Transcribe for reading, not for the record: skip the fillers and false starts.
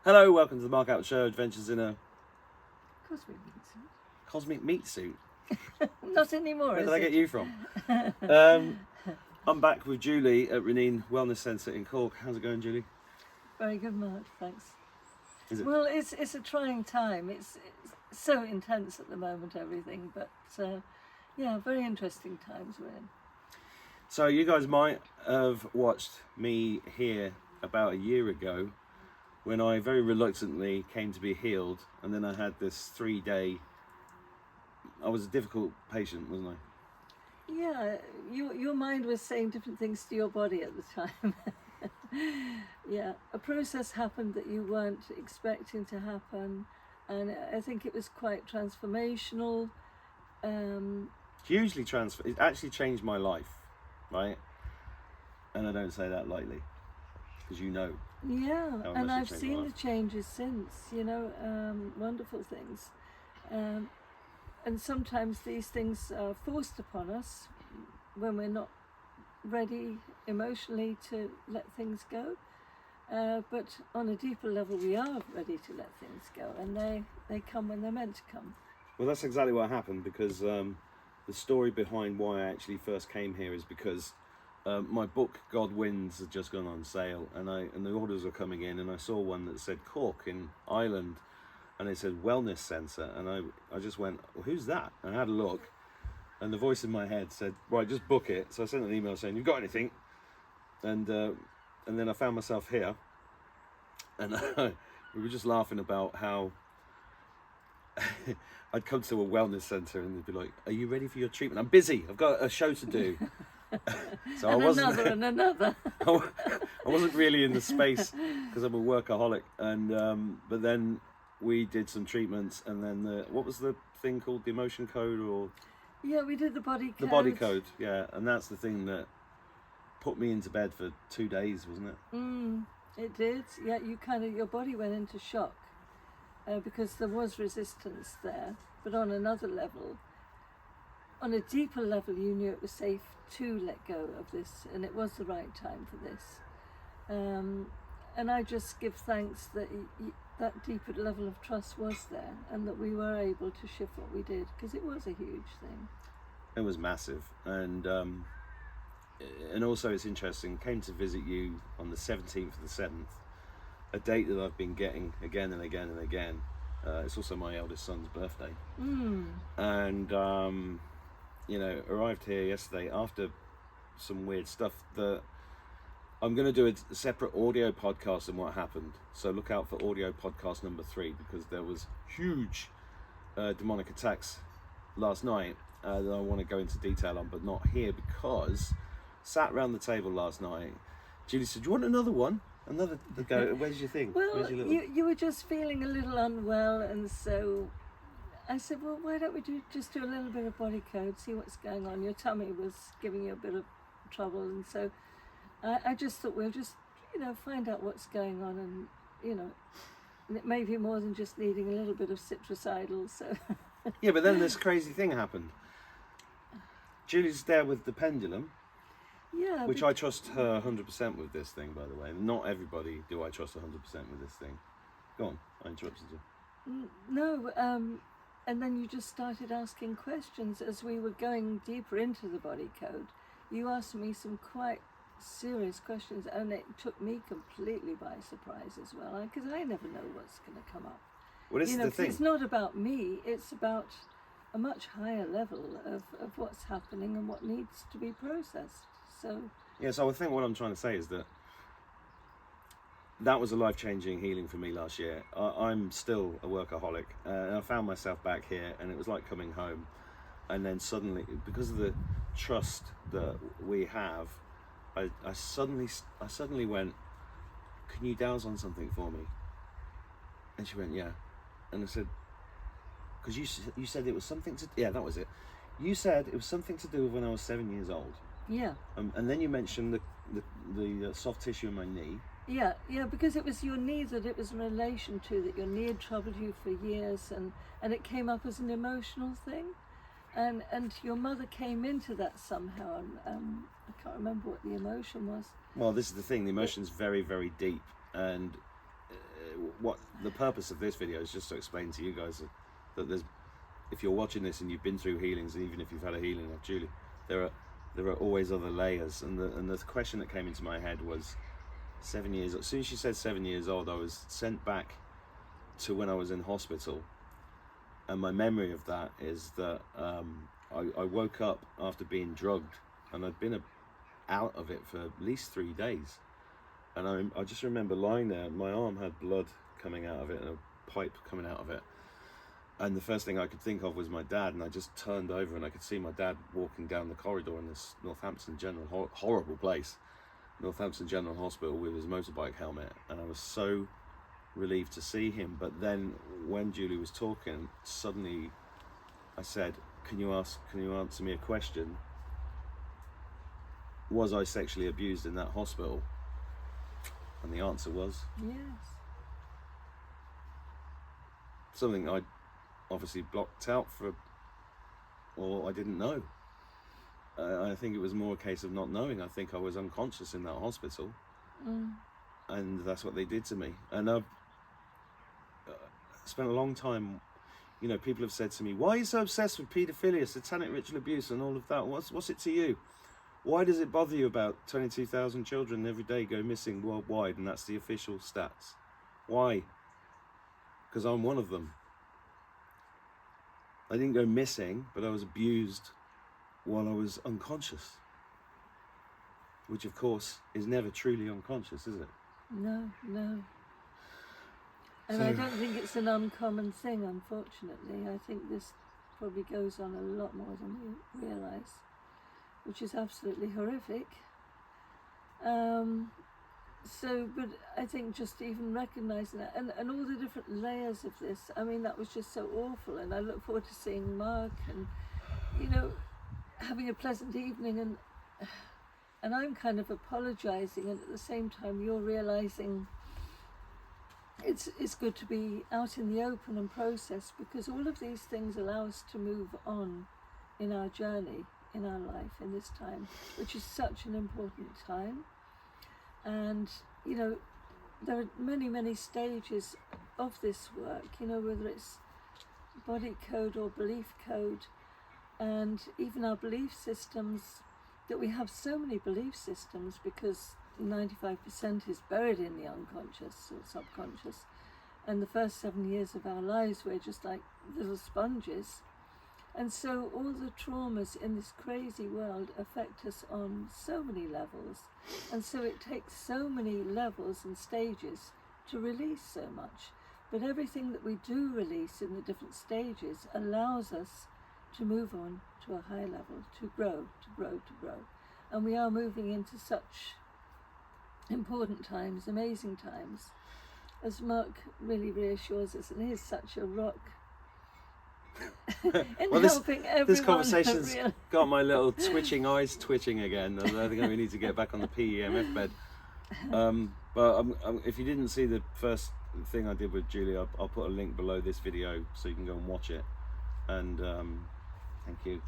Hello, welcome to the Mark Out Show, Adventures in a Cosmic meat suit. Cosmic Meat Suit. Not anymore. Where did I get you from? I'm back with Julie at Rineen Wellness Centre in Cork. How's it going, Julie? Very good, Mark. Thanks. Is it? Well, it's a trying time. It's so intense at the moment, everything. But yeah, very interesting times we're in. So you guys might have watched me here about a year ago when I very reluctantly came to be healed, and then I had this 3-day. I was a difficult patient, wasn't I? Yeah, your mind was saying different things to your body at the time. Yeah, a process happened that you weren't expecting to happen, and I think it was quite transformational. Hugely it actually changed my life, right? And I don't say that lightly, because you know. Yeah, How and much it I've changed seen my the life. changes since, wonderful things. And sometimes these things are forced upon us when we're not ready emotionally to let things go. But on a deeper level, we are ready to let things go, and they come when they're meant to come. Well, that's exactly what happened, because the story behind why I actually first came here is because my book God Wins had just gone on sale, and the orders were coming in, and I saw one that said Cork in Ireland, and it said Wellness Centre, and I just went, well, who's that? And I had a look, and the voice in my head said, right, just book it. So I sent an email saying, you've got anything? And then I found myself here, and we were just laughing about how I'd come to a wellness centre and they'd be like, are you ready for your treatment? I'm busy, I've got a show to do. So And I wasn't another. I wasn't really in the space because I'm a workaholic, and but then we did some treatments, and then what was the thing called, the emotion code, or Yeah, we did the body code. the body code, yeah, and that's the thing that put me into bed for 2 days, wasn't it? It did. Yeah, your body went into shock because there was resistance there. But on another level, on a deeper level, you knew it was safe to let go of this, and it was the right time for this. And I just give thanks that that deeper level of trust was there, and that we were able to shift what we did, because it was a huge thing. It was massive, and also it's interesting, came to visit you on the 17th of the 7th, a date that I've been getting again and again and again. It's also my eldest son's birthday. And arrived here yesterday after some weird stuff that I'm going to do a separate audio podcast on what happened, so look out for audio podcast number 3, because there was huge demonic attacks last night that I want to go into detail on, but not here, because sat around the table last night, Julie said, do you want another one? Another go? Where's your thing? Well, Where's your you were just feeling a little unwell, and so I said, well, why don't we just do a little bit of body code, see what's going on. Your tummy was giving you a bit of trouble, and so I just thought we'll just, find out what's going on, and, and it may be more than just needing a little bit of citrucidal, so. Yeah, but then this crazy thing happened. Julie's there with the pendulum, Yeah. which I trust her 100% with this thing, by the way. Not everybody do I trust 100% with this thing. Go on, I interrupted you. No, and then you just started asking questions as we were going deeper into the body code. You asked me some quite serious questions, and it took me completely by surprise as well, because I never know what's going to come up. Well, this is the thing. It's not about me, it's about a much higher level of what's happening and what needs to be processed. So Yeah, so I think what I'm trying to say is that was a life-changing healing for me last year. I'm still a workaholic, and I found myself back here, and it was like coming home. And then suddenly, because of the trust that we have, I suddenly went, can you douse on something for me? And she went, yeah. And I said, because you said it was something to, yeah, that was it. You said it was something to do with when I was 7 years old. yeah. And then you mentioned the soft tissue in my knee. Yeah, because it was your knee that it was in relation to, that your knee had troubled you for years, and it came up as an emotional thing, and your mother came into that somehow, and I can't remember what the emotion was. Well, this is the thing, the emotion's very, very deep, and what the purpose of this video is just to explain to you guys that there's, if you're watching this and you've been through healings, and even if you've had a healing like Julie, there are always other layers. And the question that came into my head was 7 years. As soon as she said 7 years old, I was sent back to when I was in hospital, and my memory of that is that I woke up after being drugged, and I'd been out of it for at least 3 days, and I just remember lying there. My arm had blood coming out of it and a pipe coming out of it, and the first thing I could think of was my dad, and I just turned over and I could see my dad walking down the corridor in this Northampton General, horrible place, Northampton General Hospital, with his motorbike helmet, and I was so relieved to see him. But then when Julie was talking, suddenly I said, can you answer me a question? Was I sexually abused in that hospital? And the answer was Yes. something I obviously blocked out or I didn't know. I think it was more a case of not knowing. I think I was unconscious in that hospital, and that's what they did to me. And I've spent a long time, you know, people have said to me, why are you so obsessed with paedophilia, satanic ritual abuse and all of that? What's it to you? Why does it bother you about 22,000 children every day go missing worldwide, and that's the official stats? Why? Because I'm one of them. I didn't go missing, but I was abused while I was unconscious, which of course is never truly unconscious, is it? No. And I don't think it's an uncommon thing, unfortunately. I think this probably goes on a lot more than we realise, which is absolutely horrific. But I think just even recognising that, and all the different layers of this, I mean, that was just so awful. And I look forward to seeing Mark and, you know, having a pleasant evening, and I'm kind of apologising, and at the same time you're realising it's good to be out in the open and process, because all of these things allow us to move on in our journey, in our life, in this time, which is such an important time. And, you know, there are many stages of this work, you know, whether it's body code or belief code, and even our belief systems, that we have so many belief systems because 95% is buried in the unconscious or subconscious, and the first 7 years of our lives we're just like little sponges, and so all the traumas in this crazy world affect us on so many levels, and so it takes so many levels and stages to release so much. But everything that we do release in the different stages allows us to move on to a high level, to grow. And we are moving into such important times, amazing times, as Mark really reassures us, and he is such a rock in helping everyone. This conversation's got my little twitching eyes twitching again. I think we need to get back on the PEMF bed. But if you didn't see the first thing I did with Julie, I'll put a link below this video so you can go and watch it. And thank you.